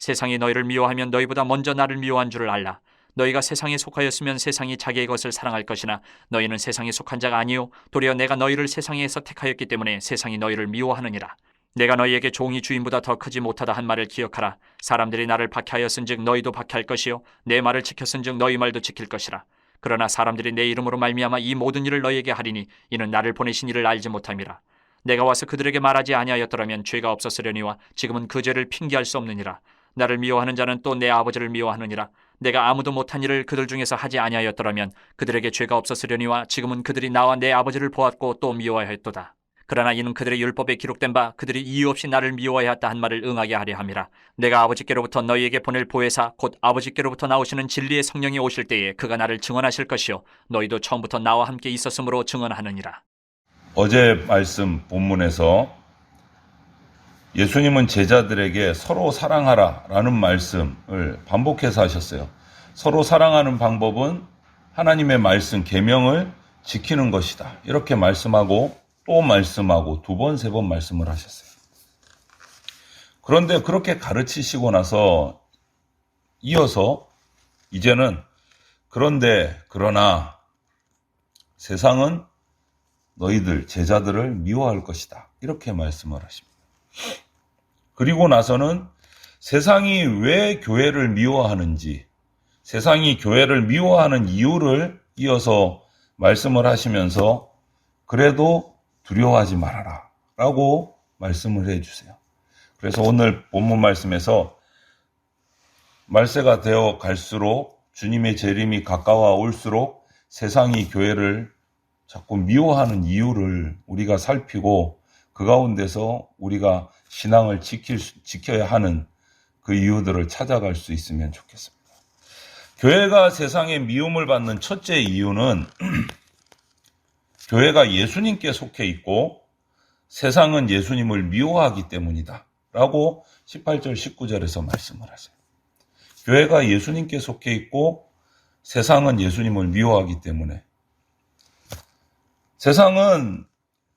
세상이 너희를 미워하면 너희보다 먼저 나를 미워한 줄을 알라. 너희가 세상에 속하였으면 세상이 자기의 것을 사랑할 것이나 너희는 세상에 속한 자가 아니요 도리어 내가 너희를 세상에서 택하였기 때문에 세상이 너희를 미워하느니라. 내가 너희에게 종이 주인보다 더 크지 못하다 한 말을 기억하라. 사람들이 나를 박해하였은즉 너희도 박해할 것이요 내 말을 지켰은즉 너희 말도 지킬 것이라. 그러나 사람들이 내 이름으로 말미암아 이 모든 일을 너희에게 하리니 이는 나를 보내신 이를 알지 못함이라. 내가 와서 그들에게 말하지 아니하였더라면 죄가 없었으려니와 지금은 그 죄를 핑계할 수 없느니라. 나를 미워하는 자는 또 내 아버지를 미워하느니라. 내가 아무도 못한 일을 그들 중에서 하지 아니하였더라면 그들에게 죄가 없었으려니와 지금은 그들이 나와 내 아버지를 보았고 또 미워하였도다. 그러나 이는 그들의 율법에 기록된 바 그들이 이유 없이 나를 미워하였다 한 말을 응하게 하려 함이라. 내가 아버지께로부터 너희에게 보낼 보혜사 곧 아버지께로부터 나오시는 진리의 성령이 오실 때에 그가 나를 증언하실 것이요 너희도 처음부터 나와 함께 있었으므로 증언하느니라. 어제 말씀 본문에서 예수님은 제자들에게 서로 사랑하라 라는 말씀을 반복해서 하셨어요. 서로 사랑하는 방법은 하나님의 말씀 계명을 지키는 것이다. 이렇게 말씀하고 또 말씀하고 두 번, 세 번 말씀을 하셨어요. 그런데 그렇게 가르치시고 나서 이어서 이제는 그러나 세상은 너희들 제자들을 미워할 것이다. 이렇게 말씀을 하십니다. 그리고 나서는 세상이 왜 교회를 미워하는지, 세상이 교회를 미워하는 이유를 이어서 말씀을 하시면서 그래도 두려워하지 말아라 라고 말씀을 해주세요. 그래서 오늘 본문 말씀에서 말세가 되어 갈수록 주님의 재림이 가까워 올수록 세상이 교회를 자꾸 미워하는 이유를 우리가 살피고 그 가운데서 우리가 신앙을 지켜야 하는 그 이유들을 찾아갈 수 있으면 좋겠습니다. 교회가 세상에 미움을 받는 첫째 이유는 교회가 예수님께 속해 있고 세상은 예수님을 미워하기 때문이다 라고 18절 19절에서 말씀을 하세요. 교회가 예수님께 속해 있고 세상은 예수님을 미워하기 때문에 세상은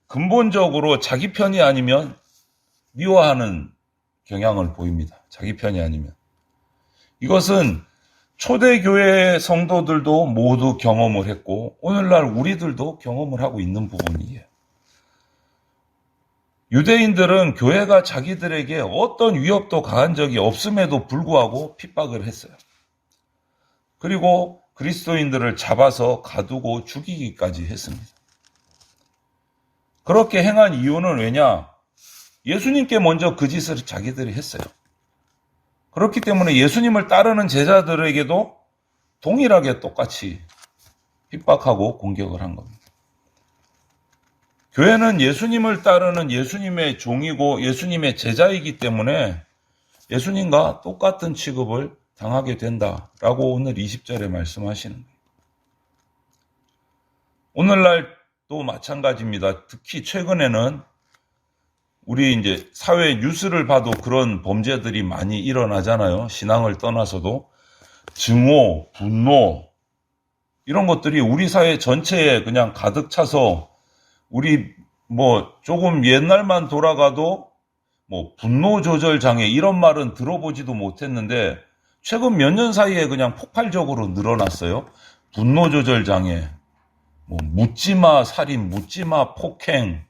근본적으로 자기 편이 아니면 미워하는 경향을 보입니다. 자기 편이 아니면. 이것은 초대교회 성도들도 모두 경험을 했고 오늘날 우리들도 경험을 하고 있는 부분이에요. 유대인들은 교회가 자기들에게 어떤 위협도 가한 적이 없음에도 불구하고 핍박을 했어요. 그리고 그리스도인들을 잡아서 가두고 죽이기까지 했습니다. 그렇게 행한 이유는 왜냐? 예수님께 먼저 그 짓을 자기들이 했어요. 그렇기 때문에 예수님을 따르는 제자들에게도 동일하게 똑같이 핍박하고 공격을 한 겁니다. 교회는 예수님을 따르는 예수님의 종이고 예수님의 제자이기 때문에 예수님과 똑같은 취급을 당하게 된다라고 오늘 20절에 말씀하시는 거예요. 오늘날도 마찬가지입니다. 특히 최근에는 우리 이제 사회 뉴스를 봐도 그런 범죄들이 많이 일어나잖아요. 신앙을 떠나서도 증오, 분노 이런 것들이 우리 사회 전체에 그냥 가득 차서 우리 조금 옛날만 돌아가도 분노 조절 장애 이런 말은 들어보지도 못했는데 최근 몇 년 사이에 그냥 폭발적으로 늘어났어요. 분노 조절 장애, 묻지마 살인, 묻지마 폭행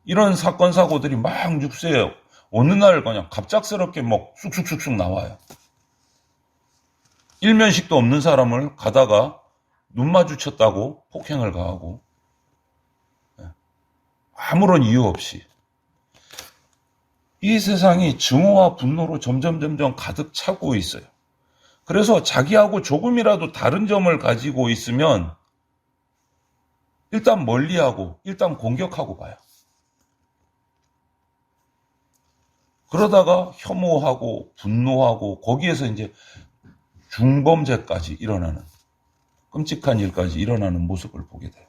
이런 사건 사고들이 막 뉴스에 어느 날 그냥 갑작스럽게 쑥쑥쑥쑥 나와요. 일면식도 없는 사람을 가다가 눈 마주쳤다고 폭행을 가하고 아무런 이유 없이 이 세상이 증오와 분노로 점점 가득 차고 있어요. 그래서 자기하고 조금이라도 다른 점을 가지고 있으면 일단 멀리하고 일단 공격하고 봐요. 그러다가 혐오하고 분노하고 거기에서 이제 중범죄까지 일어나는 끔찍한 일까지 일어나는 모습을 보게 돼요.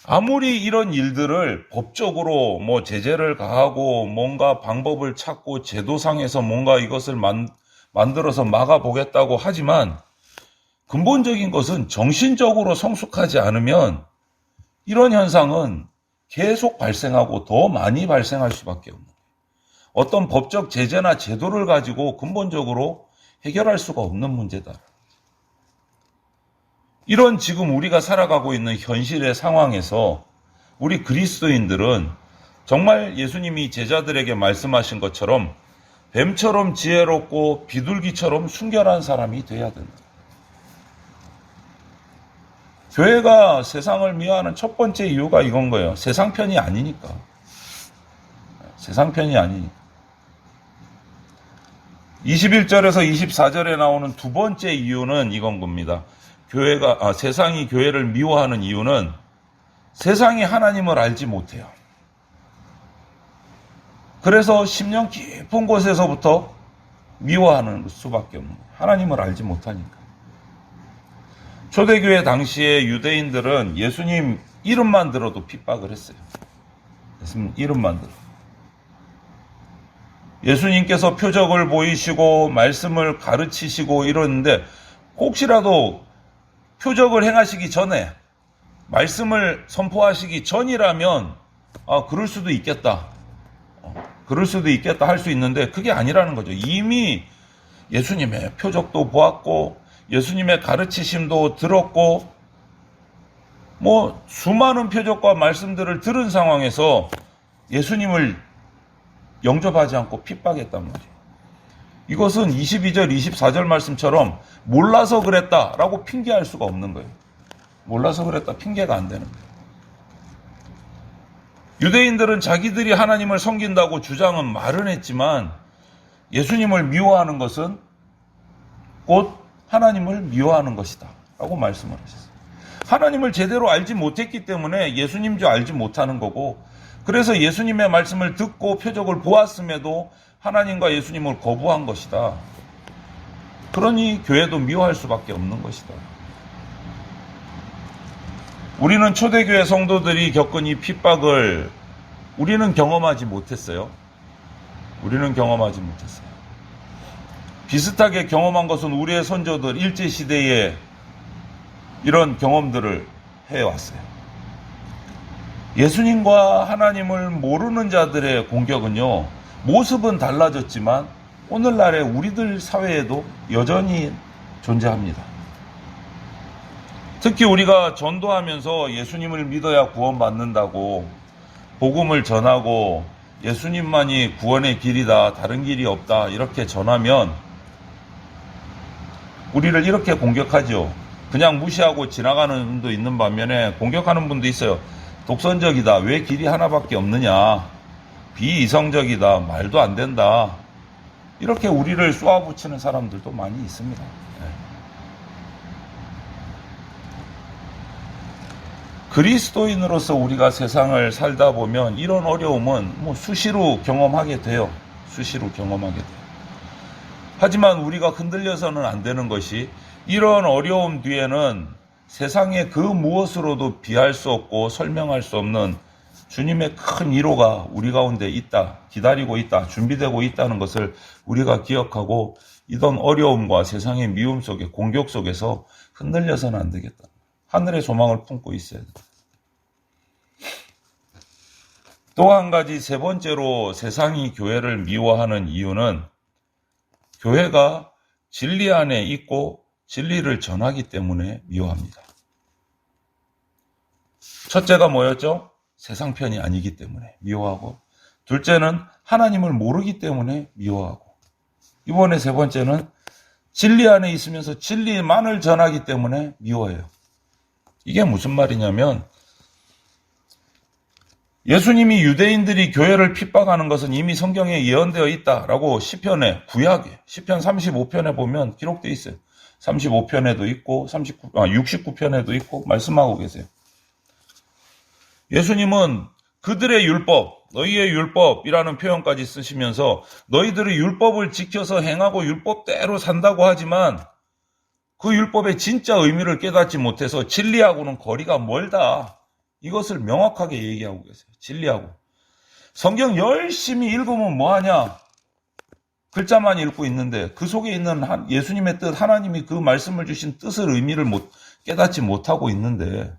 아무리 이런 일들을 법적으로 제재를 가하고 뭔가 방법을 찾고 제도상에서 뭔가 이것을 만들어서 막아보겠다고 하지만 근본적인 것은 정신적으로 성숙하지 않으면 이런 현상은 계속 발생하고 더 많이 발생할 수밖에 없는 거예요. 어떤 법적 제재나 제도를 가지고 근본적으로 해결할 수가 없는 문제다. 이런 지금 우리가 살아가고 있는 현실의 상황에서 우리 그리스도인들은 정말 예수님이 제자들에게 말씀하신 것처럼 뱀처럼 지혜롭고 비둘기처럼 순결한 사람이 돼야 된다. 교회가 세상을 미워하는 첫 번째 이유가 이건 거예요. 세상 편이 아니니까. 세상 편이 아니니까. 21절에서 24절에 나오는 두 번째 이유는 이건 겁니다. 세상이 교회를 미워하는 이유는 세상이 하나님을 알지 못해요. 그래서 심령 깊은 곳에서부터 미워하는 수밖에 없는 거예요. 하나님을 알지 못하니까. 초대교회 당시에 유대인들은 예수님 이름만 들어도 핍박을 했어요. 예수님 이름만 들어. 예수님께서 표적을 보이시고 말씀을 가르치시고 이러는데 혹시라도 표적을 행하시기 전에 말씀을 선포하시기 전이라면 그럴 수도 있겠다. 그럴 수도 있겠다 할 수 있는데 그게 아니라는 거죠. 이미 예수님의 표적도 보았고 예수님의 가르치심도 들었고 수많은 표적과 말씀들을 들은 상황에서 예수님을 영접하지 않고 핍박했단 말이에요. 이것은 22절, 24절 말씀처럼 몰라서 그랬다라고 핑계할 수가 없는 거예요. 몰라서 그랬다 핑계가 안 되는 거예요. 유대인들은 자기들이 하나님을 섬긴다고 주장은 말은 했지만 예수님을 미워하는 것은 곧 하나님을 미워하는 것이다 라고 말씀을 하셨어요. 하나님을 제대로 알지 못했기 때문에 예수님 줄 알지 못하는 거고 그래서 예수님의 말씀을 듣고 표적을 보았음에도 하나님과 예수님을 거부한 것이다. 그러니 교회도 미워할 수밖에 없는 것이다. 우리는 초대교회 성도들이 겪은 이 핍박을 우리는 경험하지 못했어요. 우리는 경험하지 못했어요. 비슷하게 경험한 것은 우리의 선조들 일제시대에 이런 경험들을 해왔어요. 예수님과 하나님을 모르는 자들의 공격은요, 모습은 달라졌지만 오늘날의 우리들 사회에도 여전히 존재합니다. 특히 우리가 전도하면서 예수님을 믿어야 구원받는다고 복음을 전하고 예수님만이 구원의 길이다, 다른 길이 없다 이렇게 전하면 우리를 이렇게 공격하죠. 그냥 무시하고 지나가는 분도 있는 반면에 공격하는 분도 있어요. 독선적이다. 왜 길이 하나밖에 없느냐. 비이성적이다. 말도 안 된다. 이렇게 우리를 쏘아붙이는 사람들도 많이 있습니다. 그리스도인으로서 우리가 세상을 살다 보면 이런 어려움은 수시로 경험하게 돼요. 수시로 경험하게 돼요. 하지만 우리가 흔들려서는 안 되는 것이 이런 어려움 뒤에는 세상의 그 무엇으로도 비할 수 없고 설명할 수 없는 주님의 큰 위로가 우리 가운데 있다, 기다리고 있다, 준비되고 있다는 것을 우리가 기억하고 이런 어려움과 세상의 미움 속에 공격 속에서 흔들려서는 안 되겠다. 하늘의 소망을 품고 있어야 된다. 또 한 가지 세 번째로 세상이 교회를 미워하는 이유는 교회가 진리 안에 있고 진리를 전하기 때문에 미워합니다. 첫째가 뭐였죠? 세상 편이 아니기 때문에 미워하고, 둘째는 하나님을 모르기 때문에 미워하고, 이번에 세 번째는 진리 안에 있으면서 진리만을 전하기 때문에 미워해요. 이게 무슨 말이냐면 예수님이 유대인들이 교회를 핍박하는 것은 이미 성경에 예언되어 있다라고 시편에, 구약에 시편 35편에 보면 기록되어 있어요. 35편에도 있고 69편에도 있고 말씀하고 계세요. 예수님은 그들의 율법, 너희의 율법이라는 표현까지 쓰시면서 너희들의 율법을 지켜서 행하고 율법대로 산다고 하지만 그 율법의 진짜 의미를 깨닫지 못해서 진리하고는 거리가 멀다. 이것을 명확하게 얘기하고 계세요. 진리하고. 성경 열심히 읽으면 뭐하냐? 글자만 읽고 있는데 그 속에 있는 예수님의 뜻, 하나님이 그 말씀을 주신 뜻을 의미를 깨닫지 못하고 있는데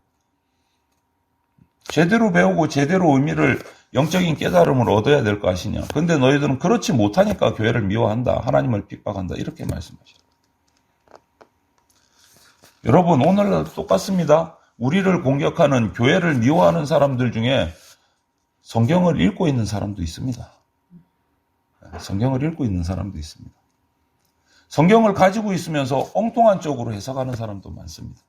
제대로 배우고 제대로 의미를 영적인 깨달음을 얻어야 될 거 아시냐. 근데 너희들은 그렇지 못하니까 교회를 미워한다. 하나님을 핍박한다. 이렇게 말씀하시죠. 여러분, 오늘도 똑같습니다. 우리를 공격하는 교회를 미워하는 사람들 중에 성경을 읽고 있는 사람도 있습니다. 성경을 읽고 있는 사람도 있습니다. 성경을 가지고 있으면서 엉뚱한 쪽으로 해석하는 사람도 많습니다.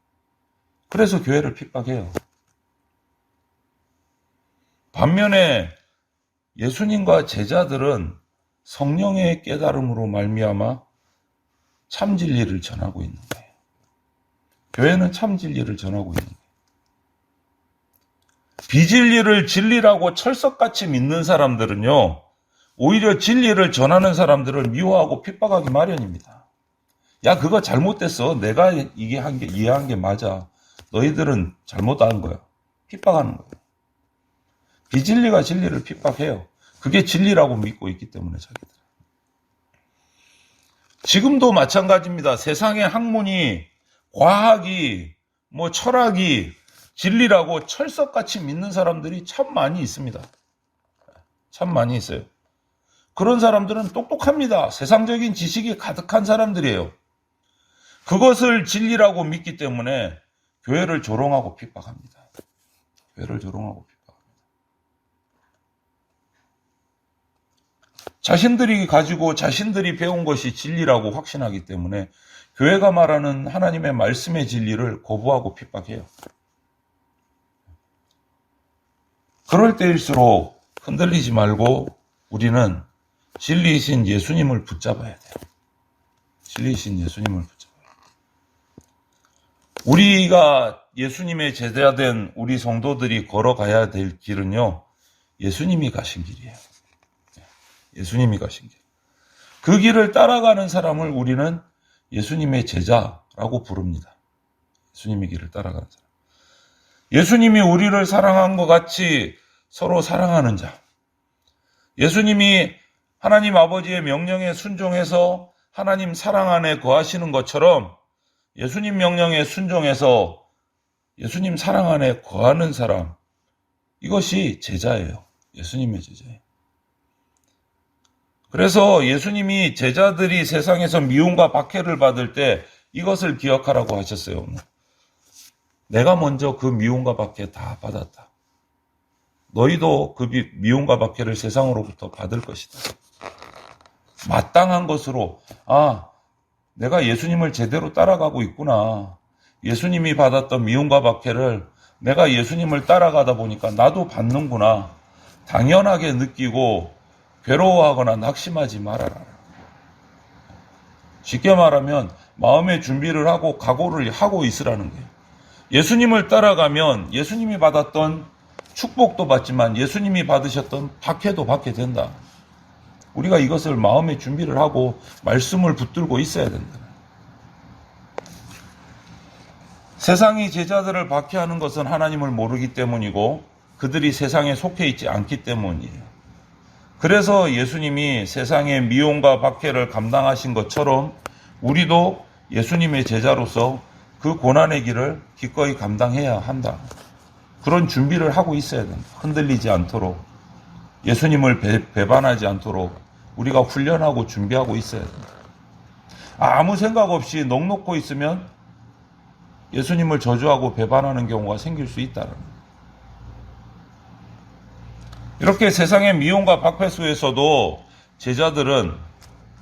그래서 교회를 핍박해요. 반면에 예수님과 제자들은 성령의 깨달음으로 말미암아 참 진리를 전하고 있는 거예요. 교회는 참 진리를 전하고 있는 거예요. 비진리를 진리라고 철석같이 믿는 사람들은요, 오히려 진리를 전하는 사람들을 미워하고 핍박하기 마련입니다. 야, 그거 잘못됐어. 내가 이해한 게 맞아. 너희들은 잘못한 거야. 핍박하는 거예요. 비진리가 진리를 핍박해요. 그게 진리라고 믿고 있기 때문에 자기들. 지금도 마찬가지입니다. 세상의 학문이, 과학이, 철학이 진리라고 철석같이 믿는 사람들이 참 많이 있습니다. 참 많이 있어요. 그런 사람들은 똑똑합니다. 세상적인 지식이 가득한 사람들이에요. 그것을 진리라고 믿기 때문에 교회를 조롱하고 핍박합니다. 교회를 조롱하고 핍박합니다. 자신들이 가지고 자신들이 배운 것이 진리라고 확신하기 때문에 교회가 말하는 하나님의 말씀의 진리를 거부하고 핍박해요. 그럴 때일수록 흔들리지 말고 우리는 진리이신 예수님을 붙잡아야 돼요. 진리이신 예수님을 붙잡아야 돼요. 우리가 예수님의 제자된 우리 성도들이 걸어가야 될 길은요, 예수님이 가신 길이에요. 예수님이 가신 길. 그 길을 따라가는 사람을 우리는 예수님의 제자라고 부릅니다. 예수님의 길을 따라가는 사람. 예수님이 우리를 사랑한 것 같이 서로 사랑하는 자. 예수님이 하나님 아버지의 명령에 순종해서 하나님 사랑 안에 거하시는 것처럼 예수님 명령에 순종해서 예수님 사랑 안에 거하는 사람. 이것이 제자예요. 예수님의 제자예요. 그래서 예수님이 제자들이 세상에서 미움과 박해를 받을 때 이것을 기억하라고 하셨어요. 내가 먼저 그 미움과 박해 다 받았다. 너희도 그 미움과 박해를 세상으로부터 받을 것이다. 마땅한 것으로, 내가 예수님을 제대로 따라가고 있구나. 예수님이 받았던 미움과 박해를 내가 예수님을 따라가다 보니까 나도 받는구나. 당연하게 느끼고 괴로워하거나 낙심하지 말아라. 쉽게 말하면 마음의 준비를 하고 각오를 하고 있으라는 거예요. 예수님을 따라가면 예수님이 받았던 축복도 받지만 예수님이 받으셨던 박해도 받게 된다. 우리가 이것을 마음의 준비를 하고 말씀을 붙들고 있어야 된다. 세상이 제자들을 박해하는 것은 하나님을 모르기 때문이고 그들이 세상에 속해 있지 않기 때문이에요. 그래서 예수님이 세상의 미움과 박해를 감당하신 것처럼 우리도 예수님의 제자로서 그 고난의 길을 기꺼이 감당해야 한다. 그런 준비를 하고 있어야 된다. 흔들리지 않도록, 예수님을 배반하지 않도록 우리가 훈련하고 준비하고 있어야 된다. 아무 생각 없이 넋놓고 있으면 예수님을 저주하고 배반하는 경우가 생길 수 있다는 거예요. 이렇게 세상의 미움과 박해 속에서도 제자들은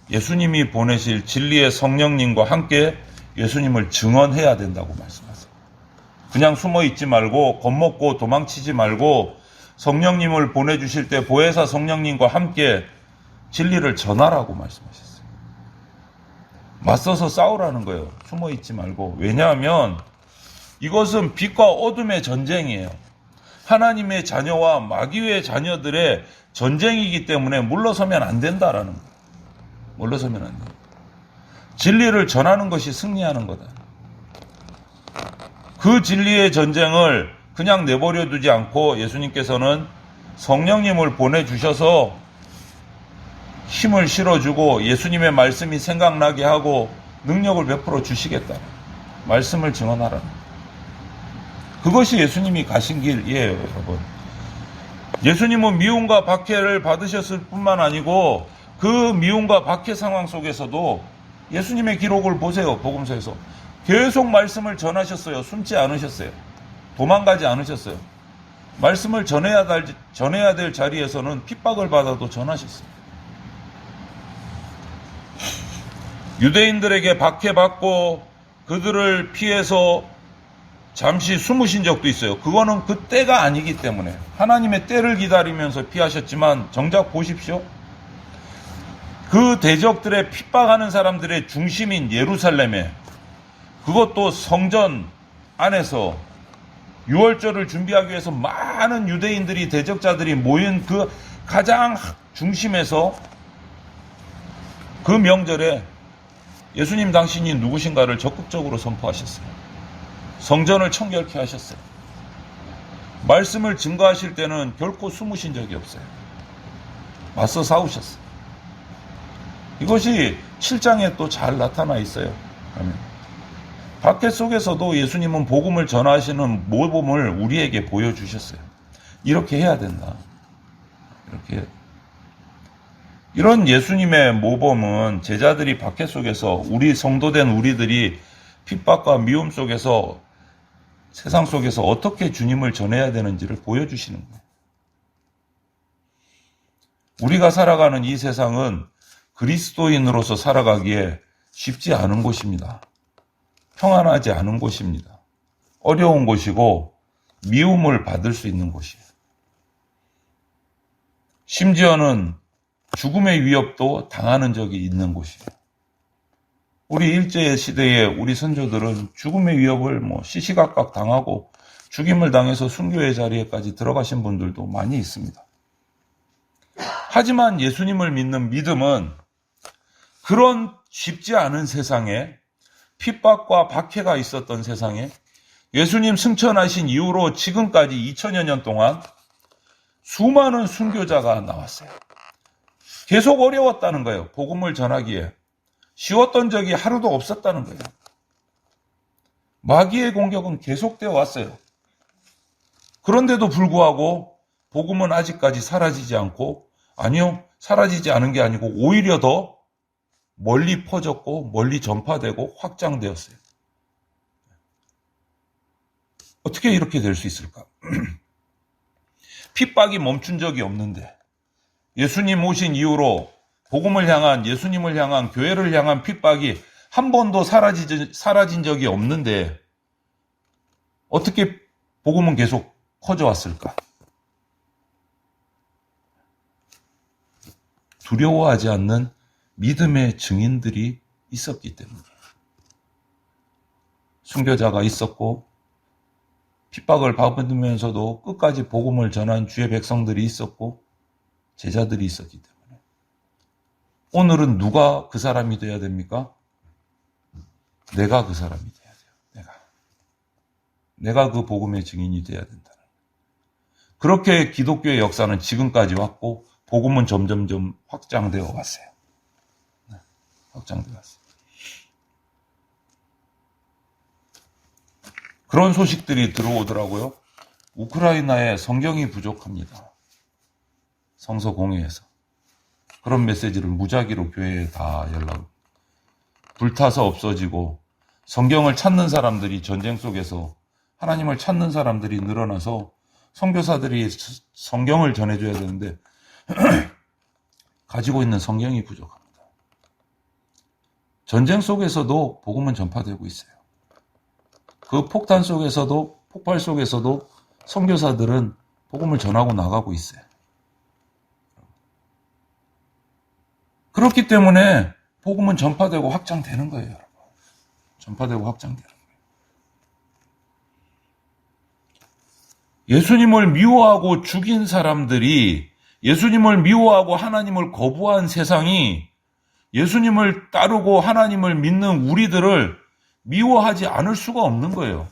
예수님이 보내실 진리의 성령님과 함께 예수님을 증언해야 된다고 말씀하세요. 그냥 숨어 있지 말고 겁먹고 도망치지 말고 성령님을 보내주실 때 보혜사 성령님과 함께 진리를 전하라고 말씀하셨어요. 맞서서 싸우라는 거예요. 숨어 있지 말고. 왜냐하면 이것은 빛과 어둠의 전쟁이에요. 하나님의 자녀와 마귀의 자녀들의 전쟁이기 때문에 물러서면 안 된다라는 거예요. 물러서면 안 돼요. 진리를 전하는 것이 승리하는 거다. 그 진리의 전쟁을 그냥 내버려 두지 않고 예수님께서는 성령님을 보내주셔서 힘을 실어주고 예수님의 말씀이 생각나게 하고 능력을 베풀어 주시겠다. 말씀을 증언하라. 그것이 예수님이 가신 길이에요, 여러분. 예수님은 미움과 박해를 받으셨을 뿐만 아니고 그 미움과 박해 상황 속에서도 예수님의 기록을 보세요. 복음서에서 계속 말씀을 전하셨어요. 숨지 않으셨어요. 도망가지 않으셨어요. 말씀을 전해야 될 자리에서는 핍박을 받아도 전하셨어요. 유대인들에게 박해받고 그들을 피해서 잠시 숨으신 적도 있어요. 그거는 그 때가 아니기 때문에 하나님의 때를 기다리면서 피하셨지만 정작 보십시오. 그 대적들의 핍박하는 사람들의 중심인 예루살렘에, 그것도 성전 안에서 유월절을 준비하기 위해서 많은 유대인들이, 대적자들이 모인 그 가장 중심에서 그 명절에 예수님 당신이 누구신가를 적극적으로 선포하셨어요. 성전을 청결케 하셨어요. 말씀을 증거하실 때는 결코 숨으신 적이 없어요. 맞서 싸우셨어요. 이것이 7장에 또 잘 나타나 있어요. 박해 속에서도 예수님은 복음을 전하시는 모범을 우리에게 보여주셨어요. 이렇게 해야 된다. 이렇게. 이런 예수님의 모범은 제자들이 박해 속에서, 우리 성도된 우리들이 핍박과 미움 속에서, 세상 속에서 어떻게 주님을 전해야 되는지를 보여주시는 거예요. 우리가 살아가는 이 세상은 그리스도인으로서 살아가기에 쉽지 않은 곳입니다. 평안하지 않은 곳입니다. 어려운 곳이고 미움을 받을 수 있는 곳이에요. 심지어는 죽음의 위협도 당하는 적이 있는 곳이에요. 우리 일제 시대에 우리 선조들은 죽음의 위협을 시시각각 당하고 죽임을 당해서 순교의 자리에까지 들어가신 분들도 많이 있습니다. 하지만 예수님을 믿는 믿음은 그런 쉽지 않은 세상에, 핍박과 박해가 있었던 세상에 예수님 승천하신 이후로 지금까지 2000여 년 동안 수많은 순교자가 나왔어요. 계속 어려웠다는 거예요. 복음을 전하기에 쉬웠던 적이 하루도 없었다는 거예요. 마귀의 공격은 계속되어 왔어요. 그런데도 불구하고 복음은 아직까지 사라지지 않고, 아니요, 사라지지 않은 게 아니고 오히려 더 멀리 퍼졌고 멀리 전파되고 확장되었어요. 어떻게 이렇게 될 수 있을까? 핍박이 멈춘 적이 없는데, 예수님 오신 이후로 복음을 향한, 예수님을 향한, 교회를 향한 핍박이 한 번도 사라진 적이 없는데 어떻게 복음은 계속 퍼져왔을까? 두려워하지 않는 믿음의 증인들이 있었기 때문에. 순교자가 있었고 핍박을 받으면서도 끝까지 복음을 전한 주의 백성들이 있었고 제자들이 있었기 때문에. 오늘은 누가 그 사람이 되어야 됩니까? 내가 그 사람이 되어야 돼요. 내가 그 복음의 증인이 되어야 된다. 그렇게 기독교의 역사는 지금까지 왔고 복음은 점점점 확장되어 왔어요. 확장되어 왔어요. 그런 소식들이 들어오더라고요. 우크라이나에 성경이 부족합니다. 성서 공회에서. 그런 메시지를 무작위로 교회에 다 불타서 없어지고, 성경을 찾는 사람들이, 전쟁 속에서 하나님을 찾는 사람들이 늘어나서 선교사들이 성경을 전해줘야 되는데 가지고 있는 성경이 부족합니다. 전쟁 속에서도 복음은 전파되고 있어요. 그 폭탄 속에서도, 폭발 속에서도 선교사들은 복음을 전하고 나가고 있어요. 그렇기 때문에 복음은 전파되고 확장되는 거예요, 여러분. 전파되고 확장되는 거예요. 예수님을 미워하고 죽인 사람들이, 예수님을 미워하고 하나님을 거부한 세상이 예수님을 따르고 하나님을 믿는 우리들을 미워하지 않을 수가 없는 거예요.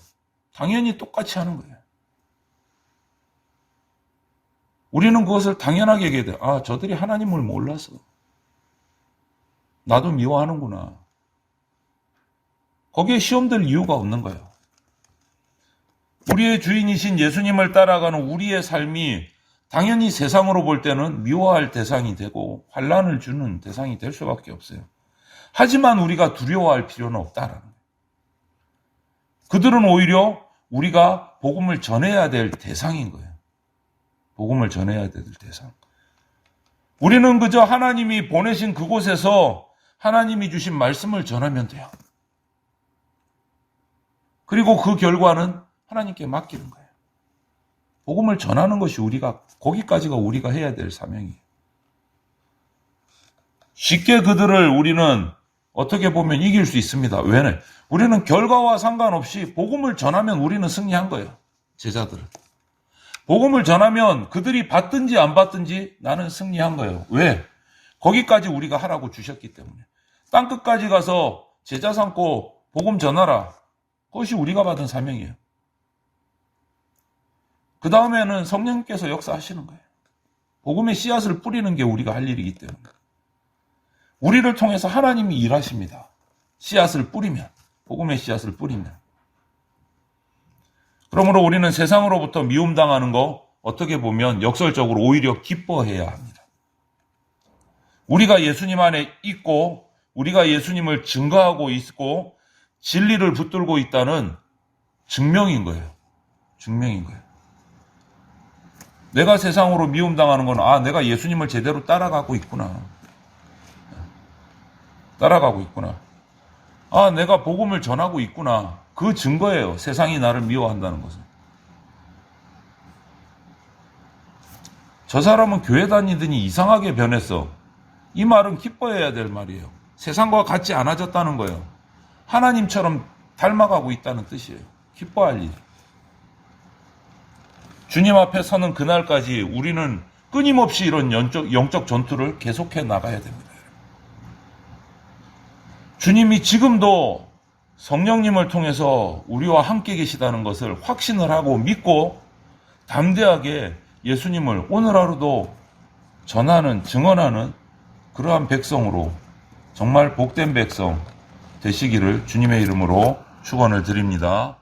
당연히 똑같이 하는 거예요. 우리는 그것을 당연하게 얘기해야 돼요. 아, 저들이 하나님을 몰라서 나도 미워하는구나. 거기에 시험될 이유가 없는 거예요. 우리의 주인이신 예수님을 따라가는 우리의 삶이 당연히 세상으로 볼 때는 미워할 대상이 되고 환난을 주는 대상이 될 수밖에 없어요. 하지만 우리가 두려워할 필요는 없다라는 거예요. 그들은 오히려 우리가 복음을 전해야 될 대상인 거예요. 복음을 전해야 될 대상. 우리는 그저 하나님이 보내신 그곳에서 하나님이 주신 말씀을 전하면 돼요. 그리고 그 결과는 하나님께 맡기는 거예요. 복음을 전하는 것이 거기까지가 우리가 해야 될 사명이에요. 쉽게 그들을 우리는 어떻게 보면 이길 수 있습니다. 왜? 우리는 결과와 상관없이 복음을 전하면 우리는 승리한 거예요. 제자들은. 복음을 전하면 그들이 받든지 안 받든지 나는 승리한 거예요. 왜? 거기까지 우리가 하라고 주셨기 때문에. 땅끝까지 가서 제자 삼고 복음 전하라. 그것이 우리가 받은 사명이에요. 그 다음에는 성령님께서 역사하시는 거예요. 복음의 씨앗을 뿌리는 게 우리가 할 일이기 때문에. 우리를 통해서 하나님이 일하십니다. 씨앗을 뿌리면, 복음의 씨앗을 뿌리면. 그러므로 우리는 세상으로부터 미움당하는 거 어떻게 보면 역설적으로 오히려 기뻐해야 합니다. 우리가 예수님 안에 있고 우리가 예수님을 증거하고 있고 진리를 붙들고 있다는 증명인 거예요. 증명인 거예요. 내가 세상으로 미움당하는 건 내가 예수님을 제대로 따라가고 있구나. 따라가고 있구나. 내가 복음을 전하고 있구나. 그 증거예요. 세상이 나를 미워한다는 것은. 저 사람은 교회 다니더니 이상하게 변했어. 이 말은 기뻐해야 될 말이에요. 세상과 같이 않아졌다는 거예요. 하나님처럼 닮아가고 있다는 뜻이에요. 기뻐할 일. 주님 앞에 서는 그날까지 우리는 끊임없이 이런 영적 전투를 계속해 나가야 됩니다. 주님이 지금도 성령님을 통해서 우리와 함께 계시다는 것을 확신을 하고 믿고 담대하게 예수님을 오늘 하루도 전하는, 증언하는 그러한 백성으로 정말 복된 백성 되시기를 주님의 이름으로 축원을 드립니다.